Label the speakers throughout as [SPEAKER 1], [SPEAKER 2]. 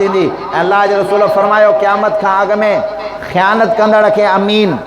[SPEAKER 1] थींदी। अल्लाह जे रसूल फरमायो क़यामत खां अॻु में ख़यानत कंदड़ खे अमीन,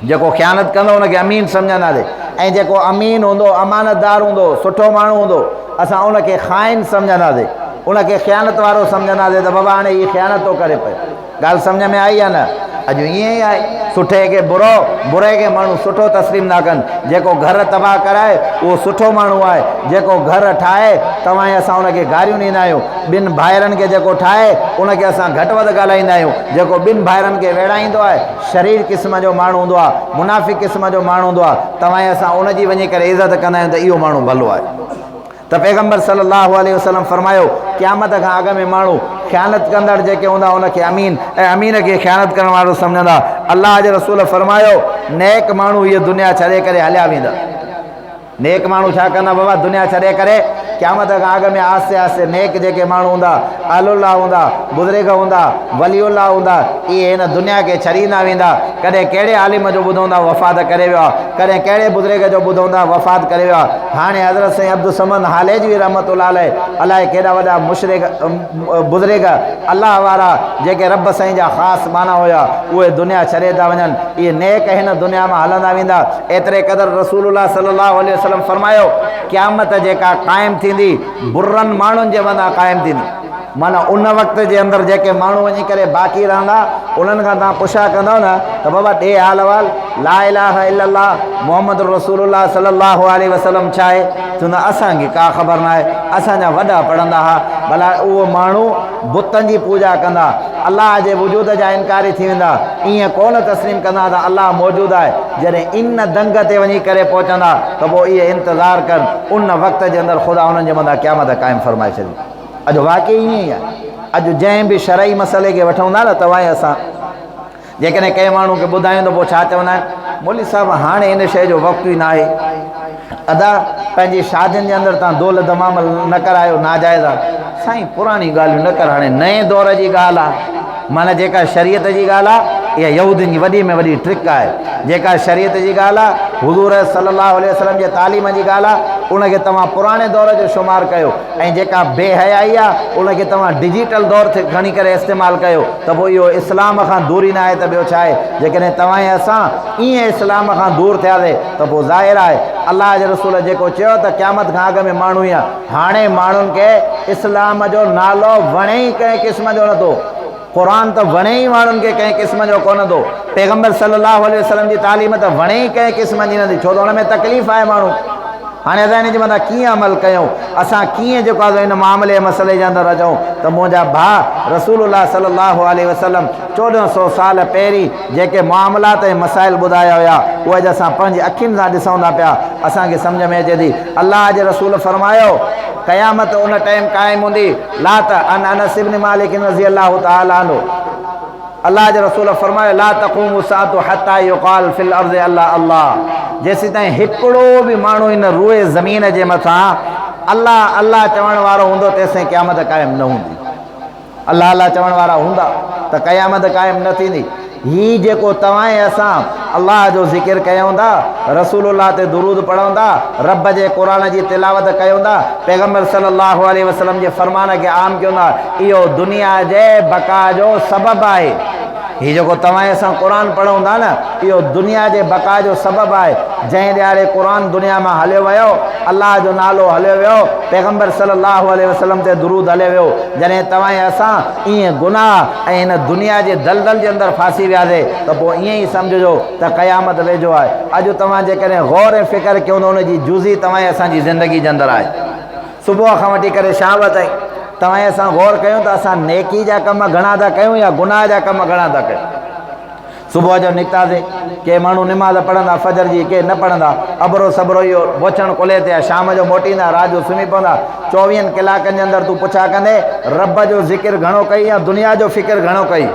[SPEAKER 1] जेको ख़यानत कंदो उनखे अमीन सम्झंदासीं, ऐं जेको अमीन हूंदो, अमानतदार हूंदो, सुठो माण्हू हूंदो, असां उनखे ख़ाइन सम्झंदासीं, उनखे ख़यानत वारो सम्झंदासीं त बाबा हाणे हीअ ख़यानत थो करे पियो। ॻाल्हि सम्झ में आई आहे न? अॼु ईअं ई आहे, सुठे खे बुरो, बुरे खे माण्हू सुठो तस्लीम था कनि। जेको घर तबाह कराए उहो सुठो माण्हू आहे, जेको घर ठाहे तव्हां असां उनखे गारियूं ॾींदा आहियूं। ॿिनि भाइरनि खे जेको ठाहे उनखे असां घटि वधि ॻाल्हाईंदा आहियूं। जेको ॿिनि भाइरनि खे वेड़ाईंदो आहे, शरीर क़िस्म जो माण्हू हूंदो आहे, मुनाफ़िक़ क़िस्म जो माण्हू हूंदो आहे, तव्हां असां उनजी वञी करे इज़त कंदा आहियूं त इहो माण्हू भलो आहे। त पैगम्बर सल्लल्लाहु अलैहि वसल्लम फरमायो क़यामत खां अॻु में माण्हू ख़यानत कंदड़ जेके हूंदा उनखे अमीन, ऐं अमीन खे ख़यानत करण वारो सम्झंदा। अल्लाह जे रसूल फरमायो नेक माण्हू हीअ दुनिया छॾे करे हलिया वेंदा। नेक माण्हू छा कंदा बाबा? दुनिया छॾे करे क़यामत खां अॻु में आस्ते आस्ते नेक जेके माण्हू हूंदा, अहलुल्लाह हूंदा, बुज़ुर्ग हूंदा, वलीउल्लाह हूंदा, इहे हिन दुनिया खे छॾींदा वेंदा। कॾहिं कहिड़े आलिम जो ॿुधंदा वफ़ात करे वियो आहे, कॾहिं कहिड़े बुज़ुर्ग जो ॿुधंदा वफ़ात करे वियो आहे। हाणे हज़रत साईं अब्दुल समद हालेजवी रहमतुल्लाह अलैह अलाए केॾा वॾा मुशरिक बुज़ुर्ग अल्लाह वारा जेके रब साईं जा ख़ासि माना हुया, उहे दुनिया छॾे था वञनि। इहे नेक हिन दुनिया मां हलंदा वेंदा। एतिरे क़दुरु रसूलुल्लाह सल्लल्लाहु अलैहि वसल्लम फरमायो क़यामत जेका क़ाइमु थींदी बुर्रनि माण्हुनि जे मथां क़ाइमु थींदी। माना उन वक़्त जे अंदरि जेके माण्हू वञी करे बाक़ी रहंदा उन्हनि खां तव्हां पुछा कंदव न त बाबा ॾे हाल अहवाल, ला इलाहा इल्लल्लाह मुहम्मद रसूलुल्लाह सल्लल्लाहु अलैहि वसल्लम छा आहे? चवंदा असांखे का ख़बर न आहे, असांजा वॾा पढ़ंदा हुआ। भला उहो माण्हू बुतनि जी पूॼा कंदा, अलाह जे वजूद जा इनकारी थी वेंदा, ईअं कोन तस्लीम कंदा त अलाह मौजूदु आहे। जॾहिं इन दंग ते वञी करे पहुचंदा त पोइ इहे इंतज़ारु कनि, उन वक़्त जे अंदरि ख़ुदा उन्हनि जे मथां क़यामत क़ाइमु फरमाए छॾी। अॼु वाक़ई ईअं ई आहे। अॼु जंहिं बि शरई मसइले खे वठूं था न, तव्हां असां जेकॾहिं कंहिं माण्हू खे ॿुधायूं त पोइ छा चवंदा आहिनि, मौलवी साहिबु हाणे इन शइ जो वक़्तु ई न आहे। अदा पंहिंजी शादियुनि जे अंदरि तव्हां दोल दमाम न करायो, नाजाइज़ आहे। साईं पुराणी ॻाल्हियूं न कर, हाणे नए दौर जी ॻाल्हि आहे। माना जेका शरीयत जी ॻाल्हि आहे इहा यहूदियुनि जी वॾी में वॾी ट्रिक आहे। जेका शरीयत जी ॻाल्हि आहे, हुज़ूर सल्लल्लाहु अलैहि वसल्लम जे तालीम जी ॻाल्हि आहे, उनखे तव्हां पुराणे दौर जो शुमारु कयो, ऐं जेका बेहयाई आहे उनखे तव्हां डिजिटल दौर ते खणी करे इस्तेमालु कयो, त पोइ इहो इस्लाम खां दूरी न आहे त ॿियो छा आहे? जेकॾहिं तव्हां ऐं असां ईअं इस्लाम खां दूरि थियासीं त पोइ ज़ाहिर आहे अलाह जे रसूल जेको चयो त क़यामत खां अॻु में माण्हू ईअं। हाणे माण्हुनि खे इस्लाम जो नालो वणे ई कंहिं क़िस्म जो नथो, क़ुरान त वणे ई माण्हुनि खे कंहिं क़िस्म जो कोन थो, पैगम्बर सल्लल्लाहु अलैहि वसल्लम जी तालीम त वणे ई कंहिं क़िस्म जी नथी, छो त हुन में तकलीफ़ आहे माण्हू। हाणे असां हिन जे मथां कीअं अमल कयूं? असां कीअं जेको आहे हिन मामले मसइले जे अंदरि अचूं त मुंहिंजा भाउ रसूलुल्लाह सल्लल्लाहु अलैहि वसल्लम 1400 साल पहिरीं जेके मामलात ऐं मसाइल ॿुधाया हुया उहे अॼु असां पंहिंजी अखियुनि सां ॾिसूं था पिया, असांखे सम्झ में अचे थी। अलाह जे रसूल फरमायो क़यामत उन टाइम क़ाइमु हूंदी। ला त अनस इब्न मालिक रज़ी अल्लाहु तआला अन्हु, अल्लाह जे रसूल फरमायो ला तक़ूमु साअतु हत्ता युक़ाल फिल अर्ज़ि अल्लाह अल्लाह, जेसीं ताईं हिकिड़ो बि माण्हू इन रूए ज़मीन जे मथां अल्लाह अल्लाह चवण वारो हूंदो तेसिताईं क़यामत क़ाइमु न हूंदी। अल्लाह अल्लाह चवण वारा हूंदा त क़यामत क़ाइमु न थींदी। हीउ जेको तव्हां ऐं असां अल्लाह जो ज़िक्र कयूं था, रसूलुल्लाह ते दुरूद पढ़ूं था, रब जे क़ुरान जी तिलावत कयूं था, पैगम्बर सल्लल्लाहु अलैहि वसल्लम जे फरमान खे आम कयूं था, इहो दुनिया जे बका जो सबबु आहे। हीउ जेको तव्हां असां क़ुरान पढ़ूं था न, इहो दुनिया जे बका जो सबबु आहे। जंहिं ॾियारे क़ुरान दुनिया मां हलियो वियो, अल्लाह जो नालो हलियो वियो, पैगम्बर सल्लल्लाहु अलैहि वसल्लम ते दुरूद हलियो वियो, जॾहिं तव्हां असां ईअं गुनाह ऐं हिन दुनिया जे दलदल जे अंदरि फासी वियासीं त पोइ ईअं ई सम्झिजो त क़यामत वेझो आहे। अॼु तव्हां जेकॾहिं गौर ऐं फ़िक्र कयूं त उनजी जुज़ी तव्हां असांजी ज़िंदगी जे अंदरि आहे। सुबुह खां वठी करे शाम ताईं तव्हां असां गौर कयूं त असां नेकी जा कम घणा था कयूं या गुनाह जा कम घणा था कयूं। सुबुह जो निकितासीं, के माण्हू निमाज़ पढ़ंदा फजर जी, के न पढ़ंदा, अबरो सबरो इहो बोछण कुले ते, शाम जो मोटींदा, राति जो सुम्ही पवंदा। 24 कलाकनि जे अंदरि तूं पुछा कंदे रब जो ज़िक्र घणो कई या दुनिया जो फ़िक्र घणो कई?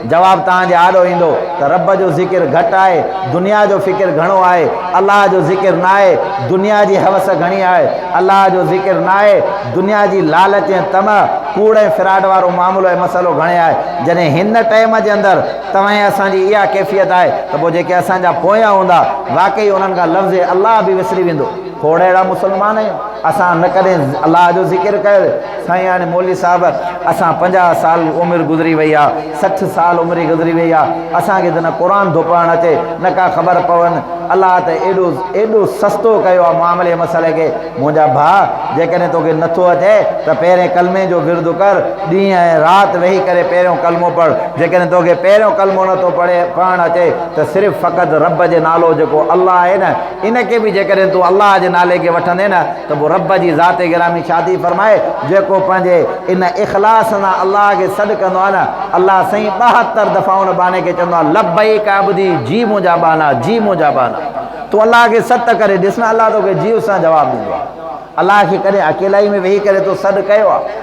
[SPEAKER 1] जवाबु तव्हांजे आॾो ईंदो त रब जो ज़िक्र घटि आहे, दुनिया जो फ़िक्र घणो आहे। अलाह जो ज़िक्र न आहे, दुनिया जी हवस घणी आहे। अलाह जो ज़िक्र न आहे, दुनिया जी लालच ऐं तम कूड़ ऐं फिराड वारो मामलो ऐं मसइलो घणे आहे। जॾहिं हिन टाइम जे अंदरि तव्हां असांजी इहा कैफ़ियत आहे त पोइ जेके असांजा पोयां हूंदा वाक़ई उन्हनि खां लफ़्ज़ अलाह बि विसरी वेंदो। खोड़ अहिड़ा मुस्लमान आहियूं असां न कॾहिं अलाह जो ज़िक्र कयो। साईं हाणे मौलवी साहिब असां 50 साल उमिरि गुज़री वई आहे, 60 साल उमिरि गुज़री वई आहे, असांखे त न क़ुर धुपणु अचे न का ख़बर पवनि। अलाह त एॾो सस्तो कयो आहे मामले मसइले खे। मुंहिंजा भाउ जेकॾहिं तोखे नथो अचे त पहिरें कलमे जो विर्दु कर, ॾींहं ऐं राति वेही करे पहिरियों कलमो पढ़। जेकॾहिं तोखे पहिरियों कलमो नथो पढ़णु अचे त सिर्फ़ु फ़क़ति रब जे नालो जेको अलाह आहे न, इनखे बि जेकॾहिं तूं अलाह जे नाले खे वठंदे न त पोइ रब जी ज़ात गिरामी शादी फरमाए। जेको पंहिंजे इन इख़लास सां अलाह खे सॾु कंदो आहे न, अलाह साईं 72 दफ़ा उन बाने खे चवंदो आहे लब्बैक अब्दी, जी मुंहिंजा बाना, जी मुंहिंजा बाना। तूं अलाह खे सत करे ॾिस न, अलाह तोखे जीव सां जवाबु ॾींदो आहे। अलाह खे कॾहिं अकेलाई में वेही करे तूं सॾु कयो आहे?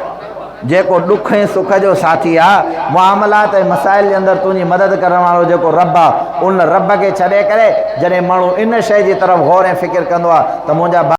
[SPEAKER 1] जेको ॾुख ऐं सुख जो साथी आहे, मुआमलात ऐं मसाइल जे अंदरि तुंहिंजी मदद करण वारो जेको रब आहे, उन रब खे छॾे करे जॾहिं माण्हू इन शइ जी तरफ़ गौर ऐं फ़िकिर कंदो आहे त मुंहिंजा